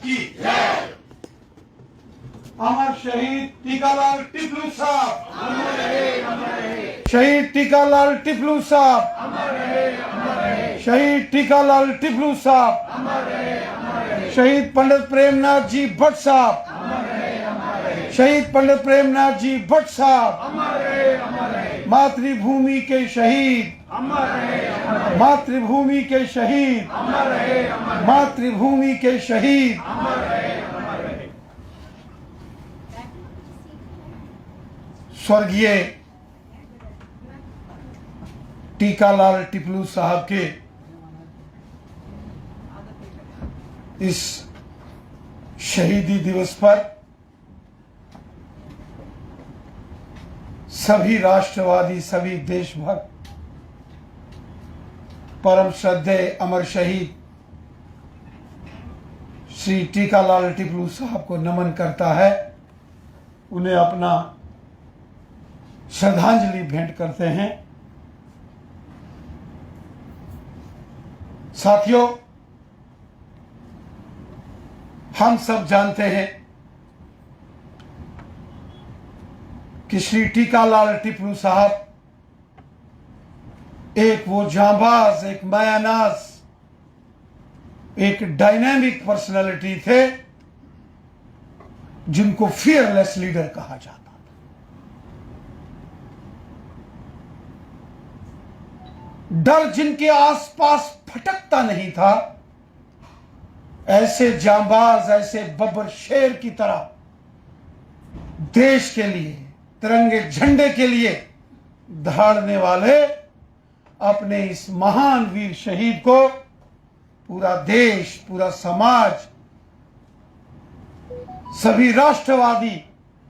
की जय। अमर शहीद टीकालाल टिपलू साहब अमर रहे। शहीद टीकालाल टिपलू साहब अमर रहे। शहीद टीकालाल टिपलू साहब अमर रहे। शहीद पंडित प्रेमनाथ जी भट्ट साहब अमर रहे। शहीद पंडित प्रेमनाथ जी भट्ट साहब अमर रहे। मातृभूमि के शहीद अमर रहे। मातृभूमि के शहीद अमर रहे। मातृभूमि के शहीद अमर रहे। स्वर्गीय टीकालाल टिपलू साहब के इस शहीदी दिवस पर सभी राष्ट्रवादी, सभी देशभक्त परम श्रद्धेय अमर शहीद श्री टीकालाल टिपलू साहब को नमन करता है, उन्हें अपना श्रद्धांजलि भेंट करते हैं। साथियों, हम सब जानते हैं कि श्री टीकालाल टिपलू साहब एक वो जांबाज, एक मायानाज, एक डायनामिक पर्सनालिटी थे जिनको फियरलेस लीडर कहा जाता। डर जिनके आसपास फटकता नहीं था, ऐसे जांबाज, ऐसे बब्बर शेर की तरह देश के लिए, तिरंगे झंडे के लिए दहाड़ने वाले अपने इस महान वीर शहीद को पूरा देश, पूरा समाज, सभी राष्ट्रवादी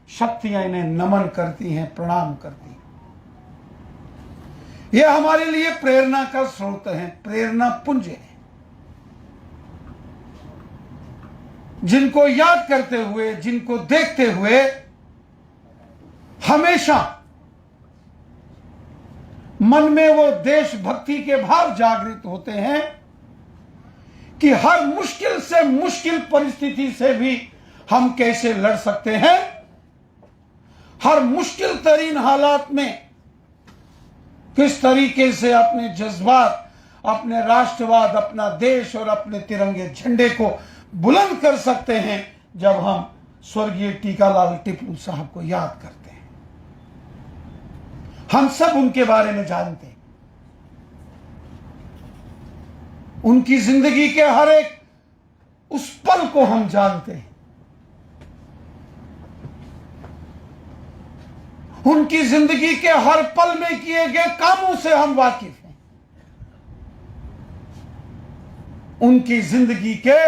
शक्तियां इन्हें नमन करती हैं, प्रणाम करती हैं। यह हमारे लिए प्रेरणा का स्रोत है, प्रेरणा पुंज है, जिनको याद करते हुए, जिनको देखते हुए हमेशा मन में वो देशभक्ति के भाव जागृत होते हैं कि हर मुश्किल से मुश्किल परिस्थिति से भी हम कैसे लड़ सकते हैं, हर मुश्किल तरीन हालात में किस तरीके से अपने जज्बात, अपने राष्ट्रवाद, अपना देश और अपने तिरंगे झंडे को बुलंद कर सकते हैं जब हम स्वर्गीय टीकालाल टिपलू साहब को याद करते हैं। हम सब उनके बारे में जानते हैं, उनकी जिंदगी के हर एक उस पल को हम जानते हैं, उनकी जिंदगी के हर पल में किए गए कामों से हम वाकिफ हैं, उनकी जिंदगी के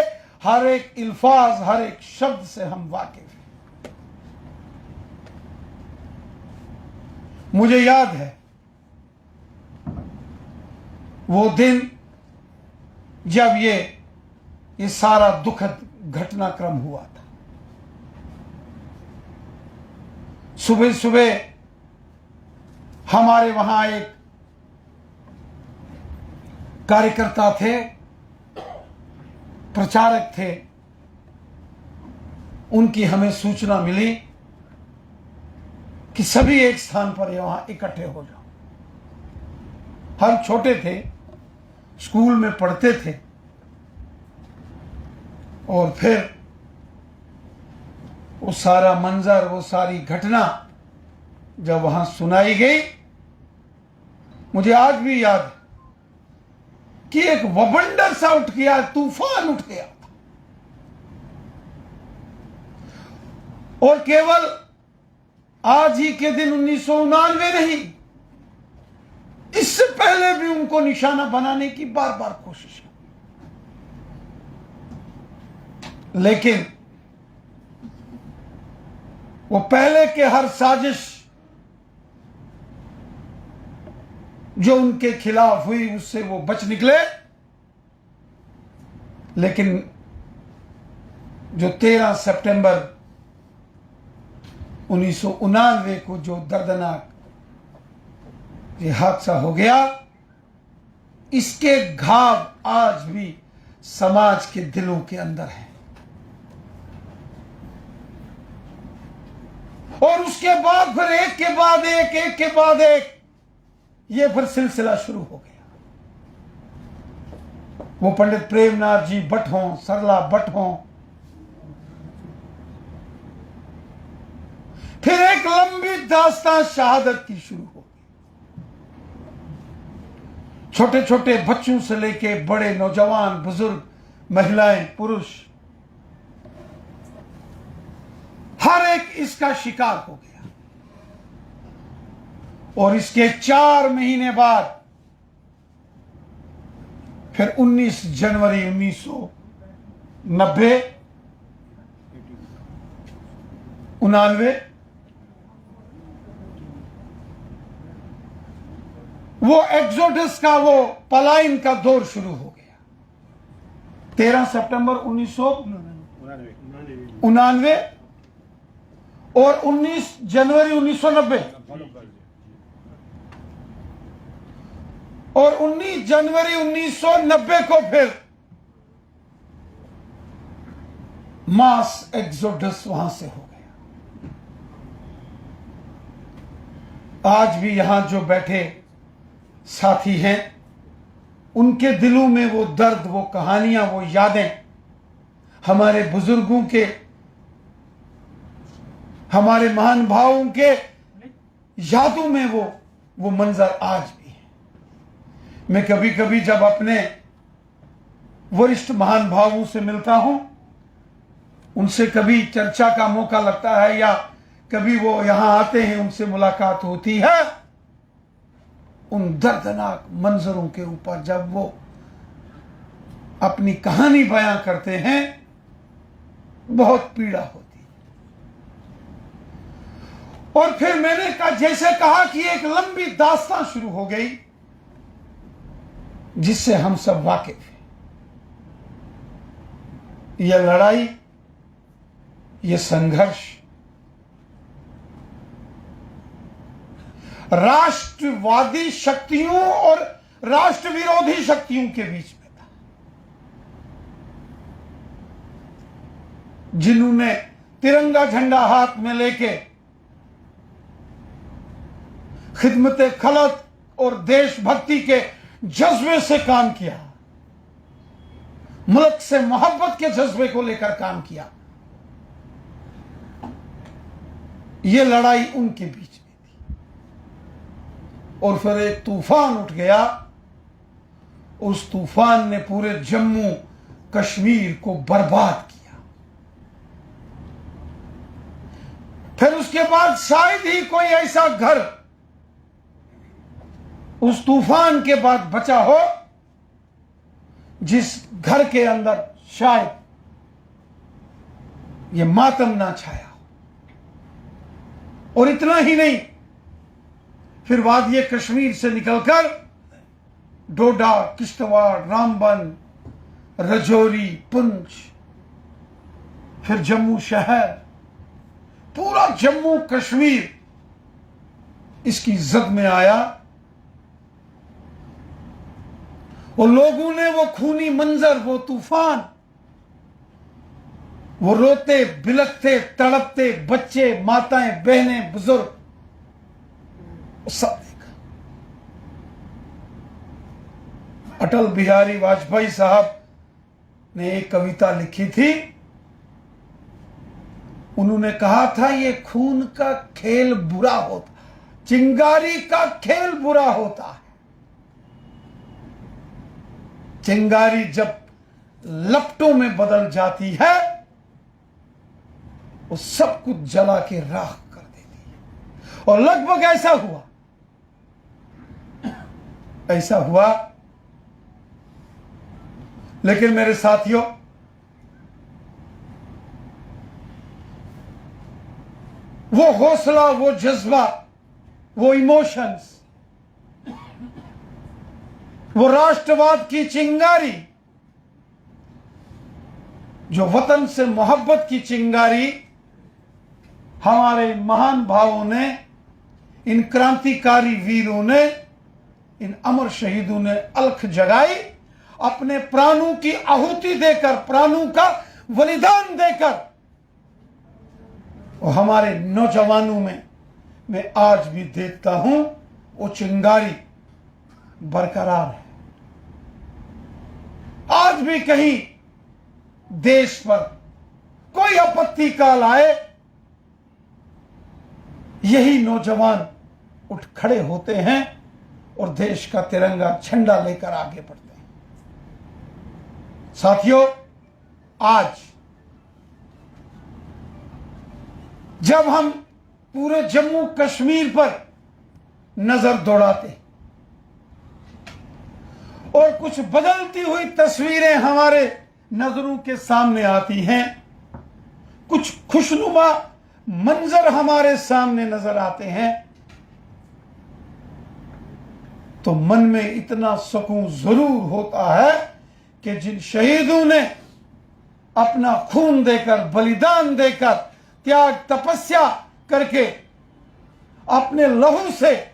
हर एक अल्फाज, हर एक शब्द से हम वाकिफ हैं। मुझे याद है वो दिन जब ये सारा दुखद घटनाक्रम हुआ था। सुबह सुबह हमारे वहां एक कार्यकर्ता थे, प्रचारक थे, उनकी हमें सूचना मिली कि सभी एक स्थान पर वहां इकट्ठे हो जाओ। हम छोटे थे, स्कूल में पढ़ते थे, और फिर वो सारा मंजर, वो सारी घटना जब वहां सुनाई गई, मुझे आज भी याद है कि एक वबंडर सा उठ गया, तूफान उठ गया। और केवल आज ही के दिन 1999 नहीं, इससे पहले भी उनको निशाना बनाने की बार बार कोशिश की, लेकिन वो पहले के हर साजिश जो उनके खिलाफ हुई उससे वो बच निकले। लेकिन जो 13 सितंबर 1999 को जो दर्दनाक ये हादसा हो गया, इसके घाव आज भी समाज के दिलों के अंदर हैं। और उसके बाद फिर एक के बाद एक ये फिर सिलसिला शुरू हो गया। वो पंडित प्रेमनाथ जी भट्ट हों, सरला भट्ट हों, फिर एक लंबी दास्तान शहादत की शुरू हो गई। छोटे छोटे बच्चों से लेके बड़े नौजवान, बुजुर्ग, महिलाएं, पुरुष, हर एक इसका शिकार हो गया। और इसके 4 महीने बाद फिर 19 जनवरी 1990 99 वो एक्सोडस का, वो पलायन का दौर शुरू हो गया। 13 सितंबर 1999 और 19 जनवरी 1990 और 19 जनवरी 1990 को फिर मास एक्सोडस वहां से हो गया। आज भी यहां जो बैठे साथी हैं, उनके दिलों में वो दर्द, वो कहानियां, वो यादें, हमारे बुजुर्गों के, हमारे महान भावों के यादों में वो मंजर आज भी है। मैं कभी कभी जब अपने वरिष्ठ महान भावों से मिलता हूं, उनसे कभी चर्चा का मौका लगता है या कभी वो यहां आते हैं, उनसे मुलाकात होती है, उन दर्दनाक मंजरों के ऊपर जब वो अपनी कहानी बयां करते हैं, बहुत पीड़ा होती है। और फिर मैंने जैसे कहा कि एक लंबी दास्तान शुरू हो गई जिससे हम सब वाकिफ हैं। यह लड़ाई, यह संघर्ष राष्ट्रवादी शक्तियों और राष्ट्र विरोधी शक्तियों के बीच में था, जिन्होंने तिरंगा झंडा हाथ में लेके खिदमत खलत और देशभक्ति के जज्बे से काम किया, मुल्क से मोहब्बत के जज्बे को लेकर काम किया। यह लड़ाई उनके बीच में थी। और फिर एक तूफान उठ गया। उस तूफान ने पूरे जम्मू कश्मीर को बर्बाद किया। फिर उसके बाद शायद ही कोई ऐसा घर उस तूफान के बाद बचा हो जिस घर के अंदर शायद ये मातम ना छाया हो। और इतना ही नहीं, फिर वादिये कश्मीर से निकलकर डोडा, किश्तवाड़, रामबन, रजौरी, पुंछ, फिर जम्मू शहर, पूरा जम्मू कश्मीर इसकी जद में आया। और लोगों ने वो खूनी मंजर, वो तूफान, वो रोते बिलखते तड़पते बच्चे, माताएं, बहनें, बुजुर्ग, सब देखा। अटल बिहारी वाजपेयी साहब ने एक कविता लिखी थी। उन्होंने कहा था, ये खून का खेल बुरा होता, चिंगारी का खेल बुरा होता है। चिंगारी जब लपटों में बदल जाती है, वो सब कुछ जला के राख कर देती है। और लगभग ऐसा हुआ। लेकिन मेरे साथियों, वो हौसला, वो जज्बा, वो इमोशंस, वो राष्ट्रवाद की चिंगारी, जो वतन से मोहब्बत की चिंगारी हमारे महान भावों ने, इन क्रांतिकारी वीरों ने, इन अमर शहीदों ने अलख जगाई, अपने प्राणों की आहुति देकर, प्राणों का बलिदान देकर और हमारे नौजवानों में मैं आज भी देखता हूं वो चिंगारी बरकरार है। आज भी कहीं देश पर कोई आपत्ति काल आए, यही नौजवान उठ खड़े होते हैं और देश का तिरंगा झंडा लेकर आगे बढ़ते हैं। साथियों, आज जब हम पूरे जम्मू कश्मीर पर नजर दौड़ाते और कुछ बदलती हुई तस्वीरें हमारे नजरों के सामने आती हैं, कुछ खुशनुमा मंजर हमारे सामने नजर आते हैं, तो मन में इतना सुकून जरूर होता है कि जिन शहीदों ने अपना खून देकर, बलिदान देकर, त्याग तपस्या करके अपने लहू से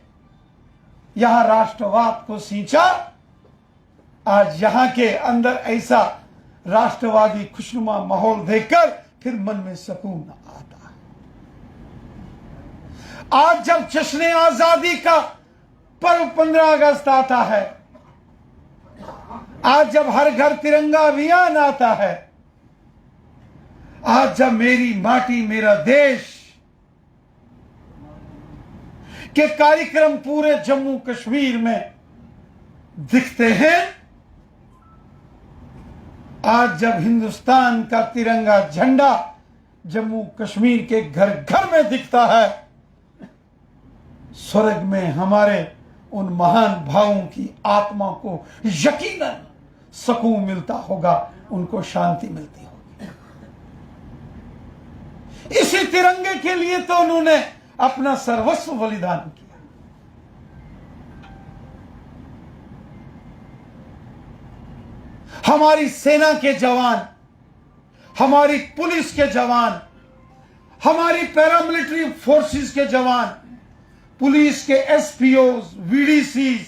यहां राष्ट्रवाद को सींचा, आज यहां के अंदर ऐसा राष्ट्रवादी खुशनुमा माहौल देखकर फिर मन में सुकून आता है। आज जब जश्न आजादी का पर्व 15 अगस्त आता है, आज जब हर घर तिरंगा अभियान आता है, आज जब मेरी माटी मेरा देश के कार्यक्रम पूरे जम्मू कश्मीर में दिखते हैं, आज जब हिंदुस्तान का तिरंगा झंडा जम्मू कश्मीर के घर घर में दिखता है, स्वर्ग में हमारे उन महान भावों की आत्मा को यकीनन सुकून मिलता होगा, उनको शांति मिलती होगी। इसी तिरंगे के लिए तो उन्होंने अपना सर्वस्व बलिदान किया। हमारी सेना के जवान, हमारी पुलिस के जवान, हमारी पैरामिलिट्री फोर्सेस के जवान, पुलिस के एसपीओ, वीडीसी,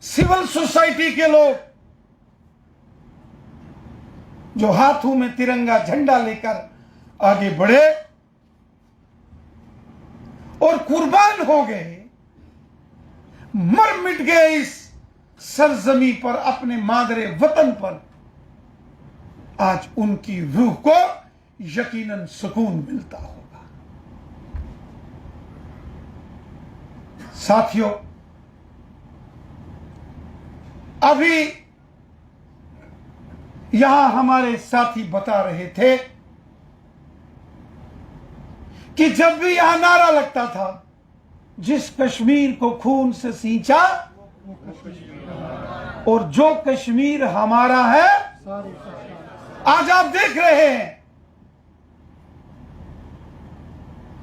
सिविल सोसाइटी के लोग जो हाथों में तिरंगा झंडा लेकर आगे बढ़े और कुर्बान हो गए, मर मिट गए इस सरजमी पर, अपने मादरे वतन पर, आज उनकी रूह को यकीनन सुकून मिलता होगा। साथियों, अभी यहां हमारे साथी बता रहे थे कि जब भी यहां नारा लगता था, जिस कश्मीर को खून से सींचा और जो कश्मीर हमारा है, आज आप देख रहे हैं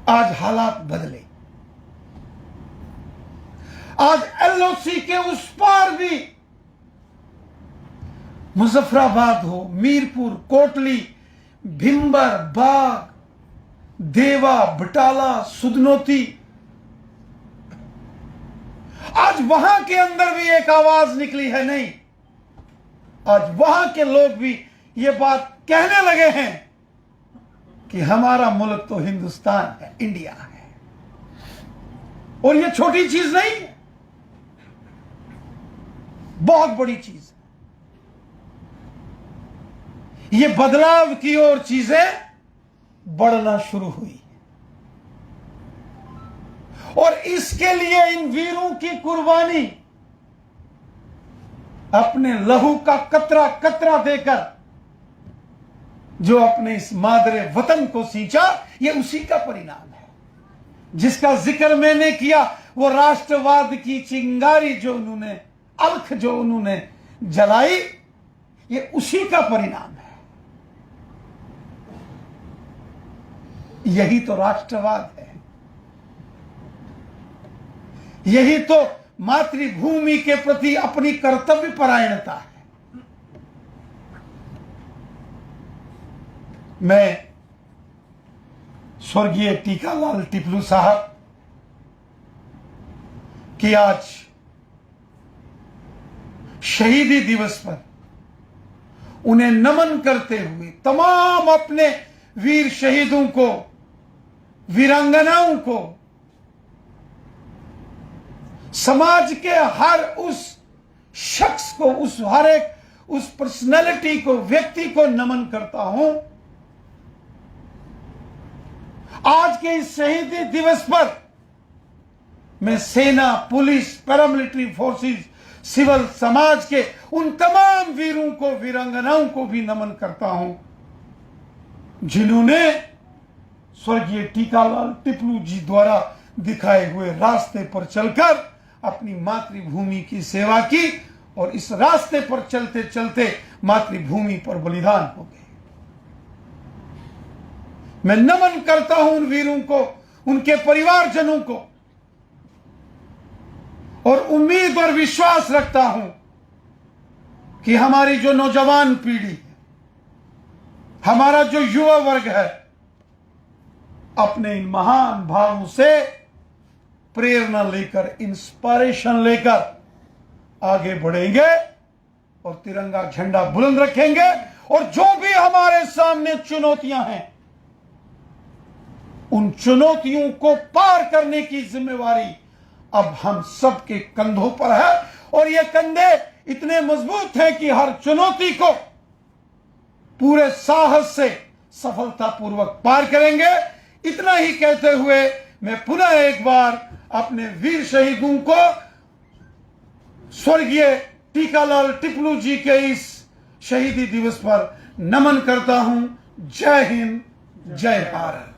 आज हालात बदले। आज एलओसी के उस पार भी मुजफ्फराबाद हो, मीरपुर, कोटली, भिंबर, बाग, देवा, बटाला, सुदनोती, आज वहां के अंदर भी एक आवाज निकली है। नहीं, आज वहां के लोग भी ये बात कहने लगे हैं कि हमारा मुल्क तो हिंदुस्तान है, इंडिया है। और ये छोटी चीज नहीं है, बहुत बड़ी चीज है। ये बदलाव की ओर चीजें बढ़ना शुरू हुई और इसके लिए इन वीरों की कुर्बानी, अपने लहू का कतरा कतरा देकर जो अपने इस मादरे वतन को सींचा, ये उसी का परिणाम है। जिसका जिक्र मैंने किया, वो राष्ट्रवाद की चिंगारी जो उन्होंने, अलख जो उन्होंने जलाई, ये उसी का परिणाम है। यही तो राष्ट्रवाद है, यही तो मातृभूमि के प्रति अपनी कर्तव्य परायणता है। मैं स्वर्गीय टीकालाल टिपलू साहब की आज शहीदी दिवस पर उन्हें नमन करते हुए, तमाम अपने वीर शहीदों को वीरांगनाओं को, समाज के हर उस शख्स को, उस पर्सनैलिटी को, व्यक्ति को नमन करता हूं। आज के इस शहीदी दिवस पर मैं सेना, पुलिस, पैरामिलिट्री फोर्सेस, सिविल समाज के उन तमाम वीरों को, वीरांगनाओं को भी नमन करता हूं जिन्होंने स्वर्गीय टीकालाल टिपलू जी द्वारा दिखाए हुए रास्ते पर चलकर अपनी मातृभूमि की सेवा की और इस रास्ते पर चलते चलते मातृभूमि पर बलिदान हो गए। मैं नमन करता हूं उन वीरों को, उनके परिवारजनों को, और उम्मीद और विश्वास रखता हूं कि हमारी जो नौजवान पीढ़ी है, हमारा जो युवा वर्ग है, अपने इन महान भावों से प्रेरणा लेकर, इंस्पिरेशन लेकर आगे बढ़ेंगे और तिरंगा झंडा बुलंद रखेंगे। और जो भी हमारे सामने चुनौतियां हैं, उन चुनौतियों को पार करने की जिम्मेवारी अब हम सबके कंधों पर है। और ये कंधे इतने मजबूत हैं कि हर चुनौती को पूरे साहस से सफलतापूर्वक पार करेंगे। इतना ही कहते हुए मैं पुनः एक बार अपने वीर शहीदों को स्वर्गीय टीकालाल टिपलू जी के इस शहीदी दिवस पर नमन करता हूं। जय हिंद, जय भारत।